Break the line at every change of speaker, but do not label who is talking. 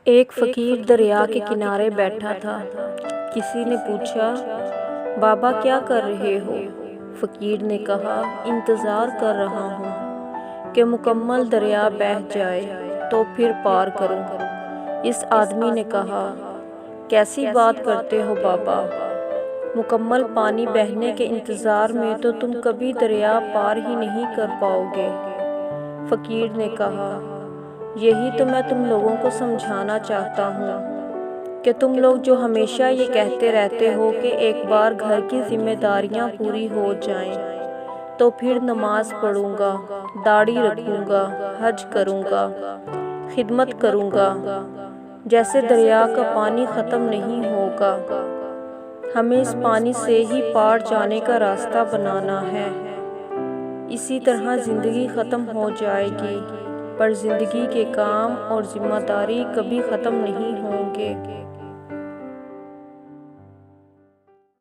एक फ़कीर दरिया के किनारे बैठा था। किसी ने पूछा, बाबा क्या कर रहे हो? फ़कीर ने कहा, इंतज़ार कर रहा हूँ कि मुकम्मल दरिया बह जाए तो फिर पार करूँ। इस आदमी ने कहा, कैसी बात करते हो बाबा, मुकम्मल पानी बहने के इंतज़ार में तो तुम कभी दरिया पार ही नहीं कर पाओगे। फ़कीर ने कहा, यही तो मैं तुम लोगों को समझाना चाहता हूँ कि तुम लोग जो हमेशा ये कहते रहते हो कि एक बार घर की जिम्मेदारियाँ पूरी हो जाएं, तो फिर नमाज पढ़ूँगा, दाढ़ी रखूँगा, हज करूँगा, खिदमत करूँगा। जैसे दरिया का पानी ख़त्म नहीं होगा, हमें इस पानी से ही पार जाने का रास्ता बनाना है। इसी तरह ज़िंदगी ख़त्म हो जाएगी, पर ज़िंदगी के काम और ज़िम्मेदारी कभी ख़त्म नहीं होंगे।